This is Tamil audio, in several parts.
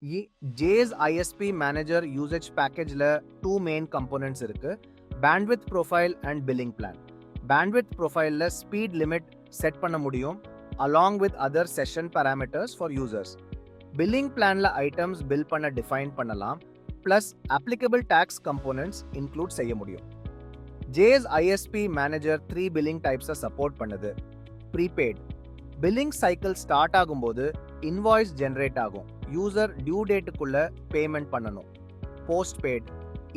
J's ISP Manager usage package la two main components இருக்கு. Bandwidth profile and billing plan. Bandwidth profile la speed limit set பண்ண முடியும் along with other session parameters for users. Billing plan la items bill பண்ண define பண்ணலாம் plus applicable tax components include செய்ய முடியும். J's ISP Manager 3 billing types support பண்ணுது. Prepaid. Billing cycle start ஆகும்போது invoice generate ஆகும். User due date குள்ள payment பண்ணணும். Postpaid.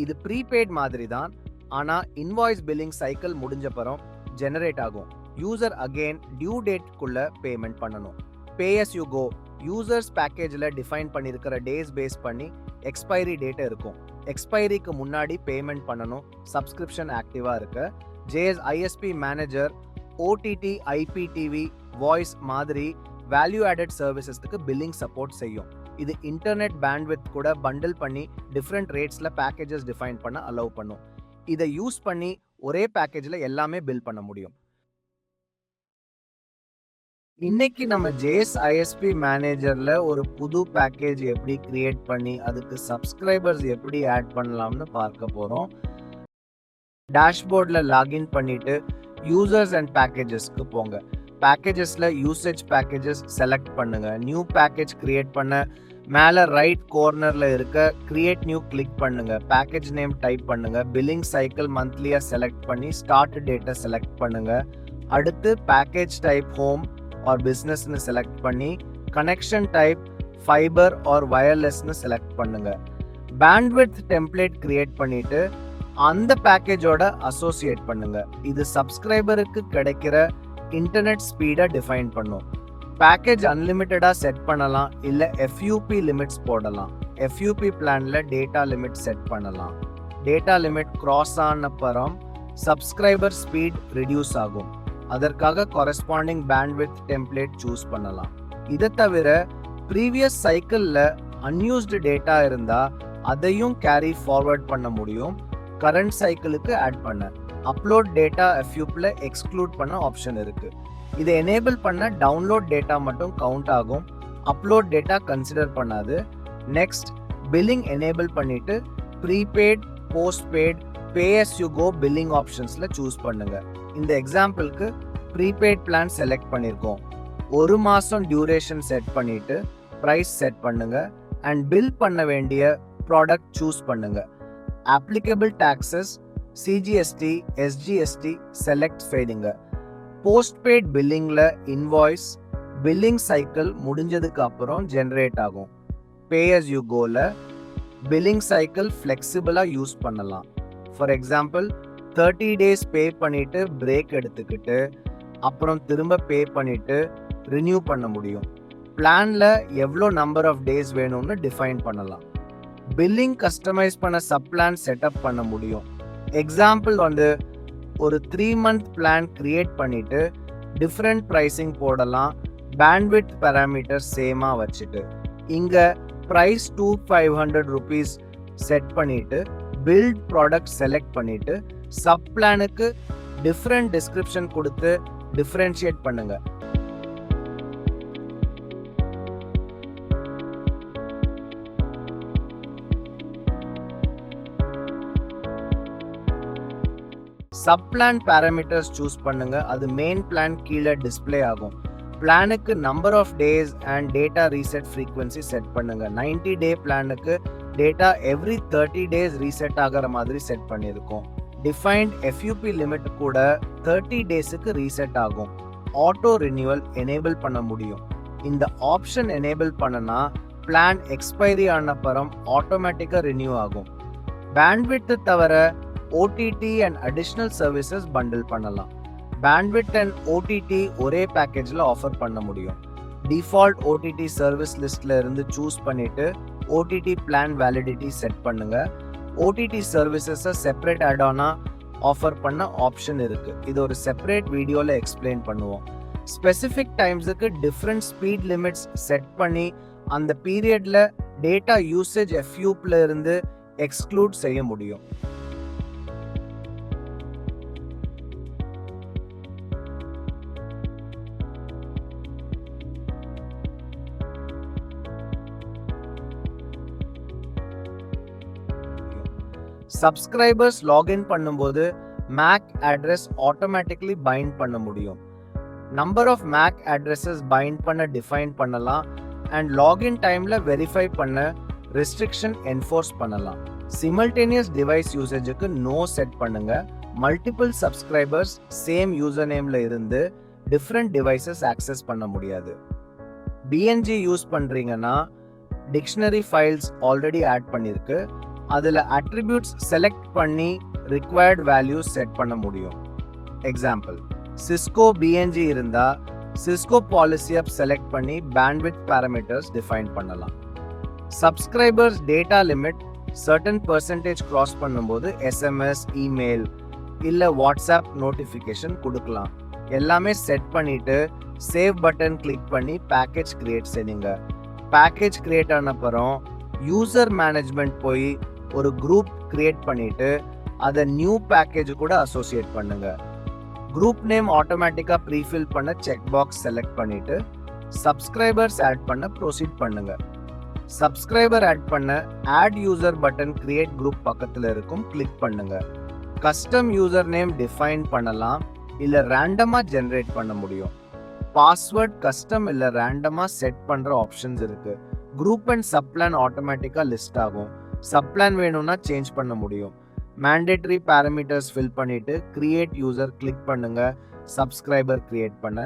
இது prepaid மாதிரி தான், ஆனா invoice billing cycle முடிஞ்சப்பறம் generate ஆகும். User again due date குள்ள payment பண்ணணும். Pay as you go. Users packageல define பண்ணிருக்கிற days base பண்ணி expiry date இருக்கும். எக்ஸ்பைரிக்கு முன்னாடி பேமெண்ட் பண்ணணும். சப்ஸ்கிரிப்ஷன் ஆக்டிவா இருக்கு. J's ISP Manager OTT, IPTV, voice மாதிரி வேல்யூ ஆடட் சர்வீசஸ்க்கு பில்லிங் சப்போர்ட் செய்யும். இது இன்டர்நெட் பேண்ட்வித் கூட பண்டில் பண்ணி டிஃப்ரெண்ட் ரேட்ஸ்ல பேக்கேஜஸ் டிஃபைன் பண்ண அலோவ் பண்ணும். இதை யூஸ் பண்ணி ஒரே பேக்கேஜ்ல எல்லாமே பில் பண்ண முடியும். இன்னைக்கு நம்ம J's ISP மேனேஜர்ல ஒரு புது பேக்கேஜ் எப்படி கிரியேட் பண்ணி அதுக்கு சப்ஸ்கிரைபர்ஸ் எப்படி ஆட் பண்ணலாம்னு பார்க்க போறோம். டேஷ்போர்ட்ல லாகின் பண்ணிட்டு யூசர்ஸ் அண்ட் பேக்கேஜஸ்க்கு போங்க. பேக்கேஜஸ்ல யூசேஜ் பேக்கேஜஸ் செலக்ட் பண்ணுங்க. நியூ பேக்கேஜ் கிரியேட் பண்ண மேல ரைட் கார்னர்ல இருக்க கிரியேட் நியூ கிளிக் பண்ணுங்க. பேக்கேஜ் நேம் டைப் பண்ணுங்க. பில்லிங் சைக்கிள் மந்த்லியா செலக்ட் பண்ணி ஸ்டார்ட் டேட்டை செலக்ட் பண்ணுங்க. அடுத்து பேக்கேஜ் டைப் ஹோம் ஆர் பிஸ்னஸ்னு செலக்ட் பண்ணி கனெக்ஷன் டைப் ஃபைபர் ஆர் வயர்லெஸ்னு செலக்ட் பண்ணுங்க. பேண்ட்வித் டெம்ப்ளேட் கிரியேட் பண்ணிட்டு அந்த பேக்கேஜோட அசோசியேட் பண்ணுங்க. இது சப்ஸ்கிரைபருக்கு கிடைக்கிற இன்டர்நெட் ஸ்பீடை டிஃபைன் பண்ணும். பேக்கேஜ் அன்லிமிட்டடா செட் பண்ணலாம், இல்ல FUP லிமிட்ஸ் போடலாம். FUP பிளான்ல டேட்டா லிமிட் செட் பண்ணலாம். டேட்டா லிமிட் கிராஸ் ஆன அப்புறம் சப்ஸ்கிரைபர் ஸ்பீட் ரிடியூஸ் ஆகும். அதற்காக corresponding bandwidth template சூஸ் பண்ணலாம். இதை தவிர ப்ரீவியஸ் சைக்கிள்ல அன்யூஸ்டு டேட்டா இருந்தா அதையும் கேரி ஃபார்வர்ட் பண்ண முடியும். கரண்ட் சைக்கிளுக்கு ஆட் பண்ண அப்லோட் டேட்டா FUPல எக்ஸ்க்ளூட் பண்ண ஆப்ஷன் இருக்கு. இதை எனேபிள் பண்ண டவுன்லோட் டேட்டா மட்டும் கவுண்ட் ஆகும். அப்லோட் டேட்டா கன்சிடர் பண்ணாது. நெக்ஸ்ட் பில்லிங் எனேபிள் பண்ணிட்டு prepaid, postpaid, pay as you go billing ஆப்ஷன்ஸ்ல சூஸ் பண்ணுங்க. இந்த எக்ஸாம்பிளுக்கு ப்ரீபெய்ட் பிளான் செலக்ட் பண்ணியிருக்கோம். ஒரு மாசம் டியூரேஷன் செட் பண்ணிட்டு பிரைஸ் செட் பண்ணுங்க அண்ட் பில் பண்ண வேண்டிய ப்ராடக்ட் சூஸ் பண்ணுங்க. Applicable taxes CGST, SGST select செய்யுங்க. போஸ்ட்பெய்ட் பில்லிங்ல இன்வாய்ஸ் பில்லிங் சைக்கிள் முடிஞ்சதுக்கு அப்புறம் ஜெனரேட் ஆகும். பே as you goல பில்லிங் சைக்கிள் ஃப்ளெக்சிபிளா யூஸ் பண்ணலாம். ஃபார் எக்ஸாம்பிள் 30 days பே பண்ணிட்டு பிரேக் எடுத்துக்கிட்டு அப்புறம் திரும்ப பே பண்ணிட்டு ரினியூ பண்ண முடியும். பிளான்ல எவ்வளோ நம்பர் ஆஃப் டேஸ் வேணும்னு டிஃபைன் பண்ணலாம். பில்லிங் கஸ்டமைஸ் பண்ண சப் பிளான் செட்டப் பண்ண முடியும். எக்ஸாம்பிள் ஒரு 3 month பிளான் கிரியேட் பண்ணிட்டு டிஃப்ரெண்ட் ப்ரைசிங் போடலாம். பேண்ட்வித் பேராமீட்டர் சேமா வச்சுட்டு இங்க பிரைஸ் 2500 rupees செட் பண்ணிட்டு பில்ட் ப்ராடக்ட் செலக்ட் பண்ணிட்டு சப் பிளானுக்கு டிஃப்ரெண்ட் டிஸ்கிரிப்ஷன் கொடுத்து டிஃபரன்ஷியேட் பண்ணுங்க. சப் பிளான் பேராமீட்டர்ஸ் சூஸ் பண்ணுங்க. அது மெயின் பிளான் கீழே டிஸ்பிளே ஆகும். பிளானுக்கு number of days and data reset frequency set பண்ணுங்க. 90 day பிளானுக்கு டேட்டா எவ்ரி 30 days ரீசெட் ஆகிற மாதிரி செட் பண்ணியிருக்கோம். டிஃபைன்ட் FUP லிமிட் கூட 30 daysக்கு ரீசெட் ஆகும். ஆட்டோ ரினியூவல் எனேபிள் பண்ண முடியும். இந்த ஆப்ஷன் எனேபிள் பண்ணனா பிளான் எக்ஸ்பைரி ஆன அப்புறம் ஆட்டோமேட்டிக்கா ரினியூ ஆகும். பேண்ட்வித் தவிர OTT and additional services bundle பண்ணலாம். பேண்ட்வித் அண்ட் OTT ஒரே பேக்கேஜ்ல ஆஃபர் பண்ண முடியும். டிஃபால்ட் OTT சர்வீஸ் லிஸ்ட்ல இருந்து சூஸ் பண்ணிட்டு OTT பிளான் வேலிடிட்டி செட் பண்ணுங்க. OTT சர்வீசஸ் செப்பரேட் ஆட்-ஆனா ஆஃபர் பண்ண ஆப்ஷன் இருக்கு. இது ஒரு செப்பரேட் வீடியோல எக்ஸ்பிளைன் பண்ணுவோம். ஸ்பெசிஃபிக் டைம்ஸுக்கு டிஃப்ரெண்ட் ஸ்பீட் லிமிட்ஸ் செட் பண்ணி அந்த பீரியட்ல டேட்டா யூசேஜ் FUPல இருந்து எக்ஸ்க்ளூட் செய்ய முடியும். சப்ஸ்கிரைபர்ஸ் லாகின் பண்ணும்போது MAC அட்ரஸ் ஆட்டோமேட்டிக்கலி பைண்ட் பண்ண முடியும். Number of MAC addresses bind பண்ண டிஃபைன் பண்ணலாம் அண்ட் லாகின் டைம்ல வெரிஃபை பண்ண ரெஸ்ட்ரிக்ஷன் என்ஃபோர்ஸ் பண்ணலாம். சிமல்டேனியஸ் டிவைஸ் யூசேஜுக்கு நோ செட் பண்ணுங்க. மல்டிபிள் சப்ஸ்கிரைபர்ஸ் சேம் யூசர் நேம்ல இருந்து டிஃப்ரெண்ட் டிவைசஸ் ஆக்சஸ் பண்ண முடியாது. BNG யூஸ் பண்றீங்கன்னா டிக்ஷனரி ஃபைல்ஸ் ஆல்ரெடி ஆட் பண்ணிருக்கு. அதில் அட்ரிபியூட்ஸ் செலக்ட் பண்ணி ரிக்வயர்ட் வேல்யூஸ் செட் பண்ண முடியும். எக்ஸாம்பிள், சிஸ்கோ BNG இருந்தா சிஸ்கோ பாலிசி செலக்ட் பண்ணி பேண்ட்வித் பேராமீட்டர்ஸ் டிஃபைன் பண்ணலாம். Subscribers data limit certain percentage cross பண்ணும்போது SMS, இமெயில் இல்லை வாட்ஸ்அப் நோட்டிஃபிகேஷன் கொடுக்கலாம். எல்லாமே செட் பண்ணிட்டு சேவ் பட்டன் கிளிக் பண்ணி பேக்கேஜ் கிரியேட் செய்யுங்க. பேக்கேஜ் கிரியேட் ஆன அப்புறம் யூசர் மேனேஜ்மெண்ட் போய் ஒரு குரூப் கிரியேட் பண்ணிட்டு அதை நியூ பேக்கேஜ் கூட அசோசியேட் பண்ணுங்க. குரூப் நேம் ஆட்டோமேட்டிக்கா ப்ரீஃபில் பண்ண செக் பாக்ஸ் செலக்ட் பண்ணிட்டு சப்ஸ்கிரைபர்ஸ் ஆட் பண்ண ப்ரொசீட் பண்ணுங்க. சப்ஸ்கிரைபர் ஆட் பண்ண add user button create group பக்கத்துல இருக்கும், கிளிக் பண்ணுங்க. கஸ்டம் யூசர் நேம் டிஃபைன் பண்ணலாம் இல்ல ரேண்டமா ஜெனரேட் பண்ண முடியும். பாஸ்வேர்ட் கஸ்டம் இல்ல ரேண்டமா செட் பண்ற ஆப்ஷன்ஸ் இருக்கு. குரூப் அண்ட் சப்ளான் ஆட்டோமேட்டிக்கா லிஸ்ட் ஆகும். சப்ளான் வேணும்னா சேஞ்ச் பண்ண முடியும். மேண்டேட்டரி பேராமீட்டர்ஸ் ஃபில் பண்ணிட்டு கிரியேட் யூசர் கிளிக் பண்ணுங்க. சப்ஸ்கிரைபர் கிரியேட் பண்ண